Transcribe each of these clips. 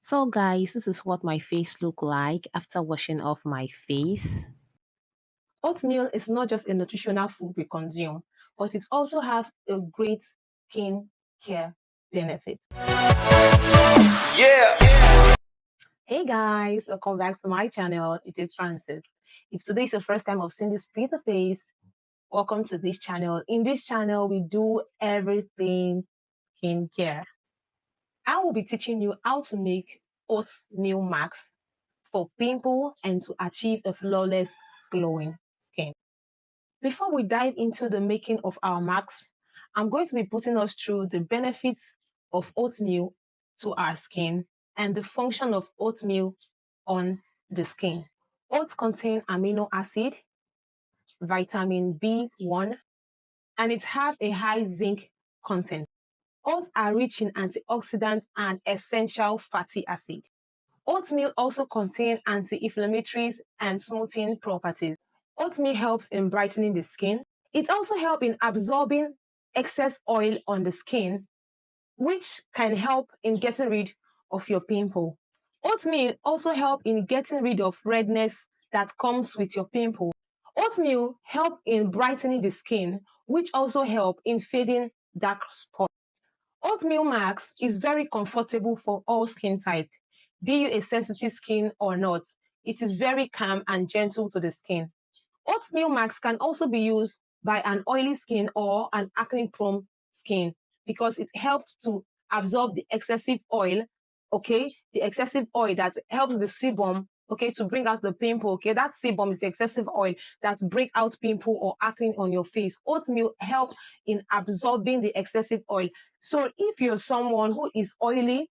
So guys, this is what my face look like after washing off my face. Oatmeal is not just a nutritional food we consume, but it also have a great skin care benefit. Yeah. Hey guys, welcome back to my channel. It is Francis. If today is the first time I've seen this pretty face, welcome to this channel. In this channel, we do everything skin care. I will be teaching you how to make oatmeal masks for pimple and to achieve a flawless glowing skin. Before we dive into the making of our masks, I'm going to be putting us through the benefits of oatmeal to our skin and the function of oatmeal on the skin. Oats contain amino acid, vitamin B1, and it has a high zinc content. Oats are rich in antioxidants and essential fatty acids. Oatmeal also contains anti-inflammatories and smoothing properties. Oatmeal helps in brightening the skin. It also helps in absorbing excess oil on the skin, which can help in getting rid of your pimple. Oatmeal also helps in getting rid of redness that comes with your pimple. Oatmeal helps in brightening the skin, which also helps in fading dark spots. Oatmeal mask is very comfortable for all skin types, be you a sensitive skin or not. It is very calm and gentle to the skin. Oatmeal mask can also be used by an oily skin or an acne-prone skin because it helps to absorb the excessive oil, okay? The excessive oil that helps the sebum, okay, to bring out the pimple, okay? That sebum is the excessive oil that break out pimple or acne on your face. Oatmeal help in absorbing the excessive oil. So if you're someone who is oily,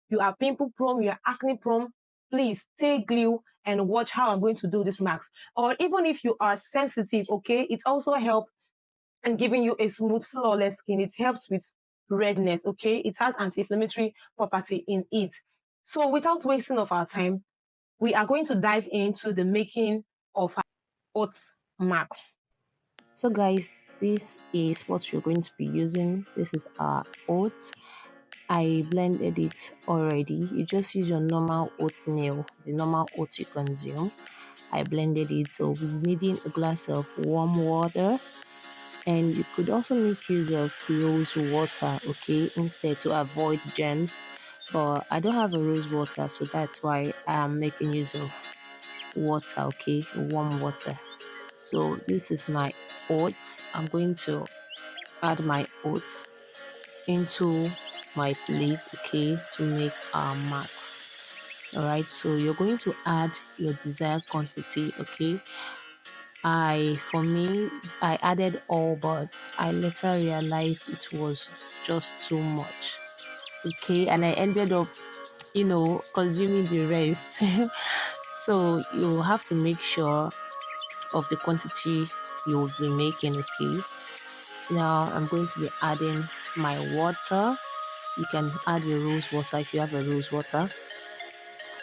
you are pimple prone, you are acne prone, please stay glued and watch how I'm going to do this mask. Or even if you are sensitive, okay, it also helps in giving you a smooth, flawless skin. It helps with redness, okay? It has anti-inflammatory property in it. So without wasting of our time, we are going to dive into the making of our oats mask. So guys, this is what you're going to be using. This is our oats. I blended it already. You just use your normal oatmeal, the normal oats you consume. I blended it, so we're needing a glass of warm water, and you could also make use of rose water, okay, instead to avoid germs. But I don't have a rose water, so that's why I'm making use of water, okay, warm water. So this is my oats. I'm going to add my oats into my plate, okay, to make our marks. All right, so you're going to add your desired quantity, okay. For me, I added all, but I later realized it was just too much, okay, and I ended up, consuming the rest. So you have to make sure of the quantity you'll be making, okay. Now I'm going to be adding my water. You can add your rose water if you have a rose water,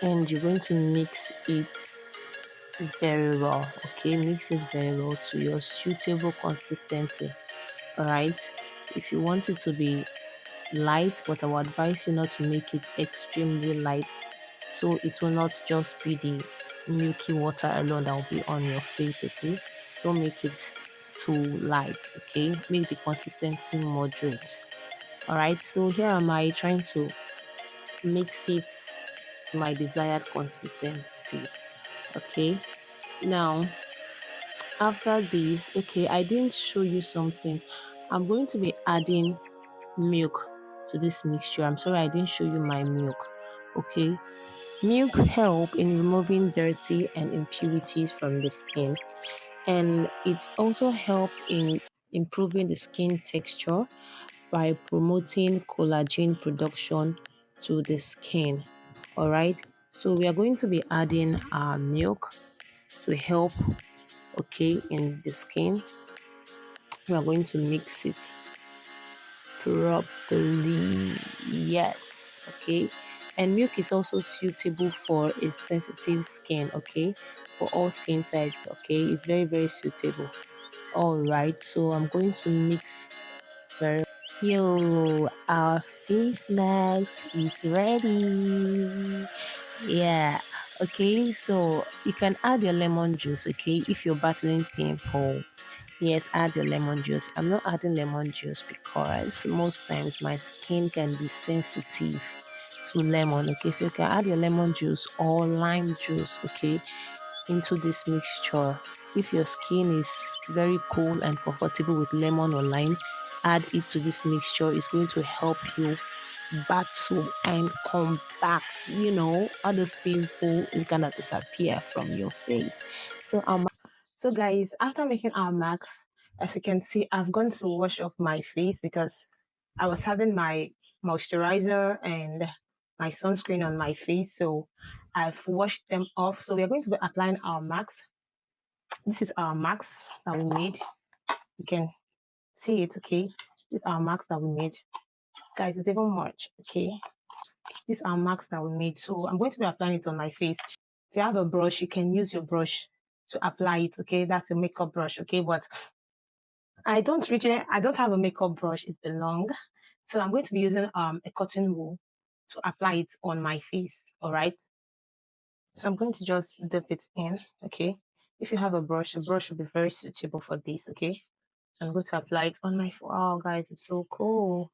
and you're going to mix it very well, okay. Mix it very well to your suitable consistency. All right, if you want it to be light, but I would advise you not to make it extremely light, so it will not just be the milky water alone that will be on your face, okay. Don't make it too light, okay. Make the consistency moderate. All right, so here am I trying to mix it to my desired consistency, okay. Now after this, okay, I didn't show you something. I'm going to be adding milk to this mixture. I'm sorry I didn't show you my milk, okay. Milks help in removing dirty and impurities from the skin, and it also help in improving the skin texture by promoting collagen production to the skin. All right, so we are going to be adding our milk to help, okay, in the skin. We are going to mix it properly, yes, okay. And milk is also suitable for a sensitive skin, okay, for all skin types, okay. It's very, very suitable. All right, so I'm going to mix very. Yo, our face mask is ready. Yeah. Okay, so you can add your lemon juice, okay, if you're battling pimple. Yes, add your lemon juice. I'm not adding lemon juice because most times my skin can be sensitive to lemon. Okay, so you can add your lemon juice or lime juice, okay, into this mixture. If your skin is very cool and comfortable with lemon or lime, add it to this mixture. It's going to help you battle and compact, all those pimples is gonna disappear from your face. So guys, after making our marks, as you can see, I've gone to wash off my face because I was having my moisturizer and my sunscreen on my face. So I've washed them off. So we're going to be applying our marks. This is our marks that we made. You can see it, okay? These are marks that we made. Guys, it's even much, okay? These are marks that we made. So I'm going to be applying it on my face. If you have a brush, you can use your brush to apply it, okay? That's a makeup brush, okay? But I don't have a makeup brush, it's long. So I'm going to be using a cotton wool to apply it on my face, all right? So I'm going to just dip it in, okay? If you have a brush will be very suitable for this, okay? I'm going to apply it on my, oh guys, it's so cool,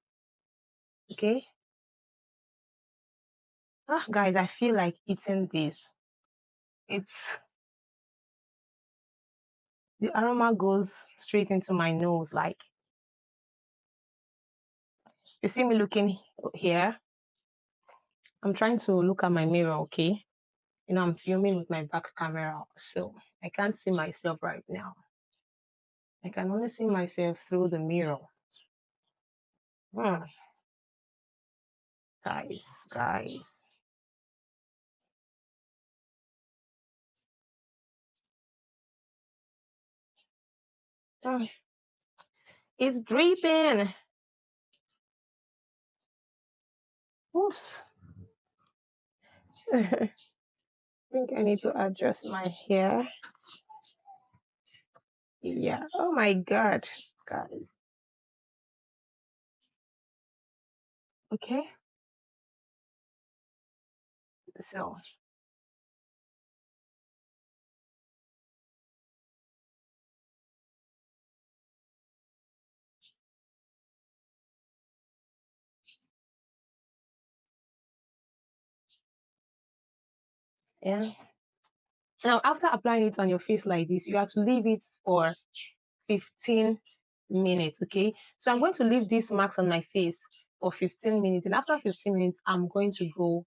okay? Guys, I feel like eating this. It's the aroma goes straight into my nose. Like, you see me looking here. I'm trying to look at my mirror, okay? I'm filming with my back camera, so I can't see myself right now. I can only see myself through the mirror. Hmm. Guys. Hmm. It's dripping. Oops. I think I need to adjust my hair. Yeah. Oh my God. Guys. Okay. So, yeah. Now, after applying it on your face like this, you have to leave it for 15 minutes, okay? So I'm going to leave these marks on my face for 15 minutes. And after 15 minutes, I'm going to go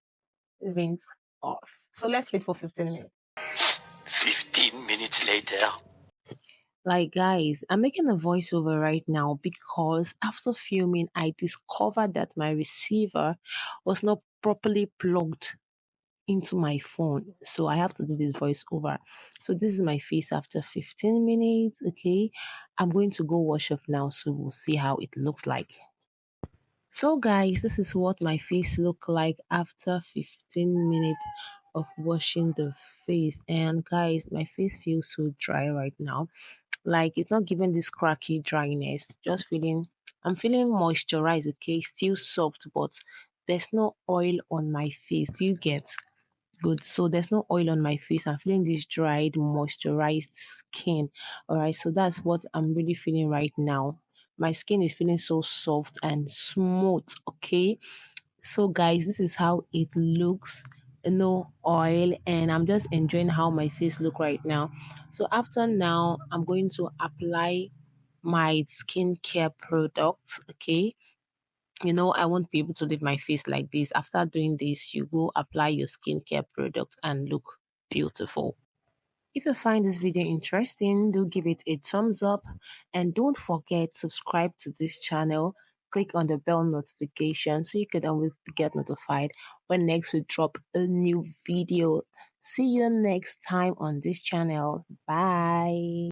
rinse off. So let's wait for 15 minutes. 15 minutes later. Like, guys, I'm making a voiceover right now because after filming, I discovered that my receiver was not properly plugged into my phone. So I have to do this voiceover. So this is my face after 15 minutes. Okay. I'm going to go wash up now. So we'll see how it looks like. So guys, this is what my face look like after 15 minutes of washing the face. And guys, my face feels so dry right now. Like it's not giving this cracky dryness. I'm feeling moisturized, okay? Still soft, but there's no oil on my face. Do you get? Good. So there's no oil on my face. I'm feeling this dried, moisturized skin. All right. So that's what I'm really feeling right now. My skin is feeling so soft and smooth. Okay. So guys, this is how it looks. No oil, and I'm just enjoying how my face look right now. So after now, I'm going to apply my skincare products. Okay, I won't be able to leave my face like this. After doing this, you go apply your skincare product and look beautiful. If you find this video interesting, do give it a thumbs up and don't forget subscribe to this channel. Click on the bell notification so you can always get notified when next we drop a new video. See you next time on this channel. Bye.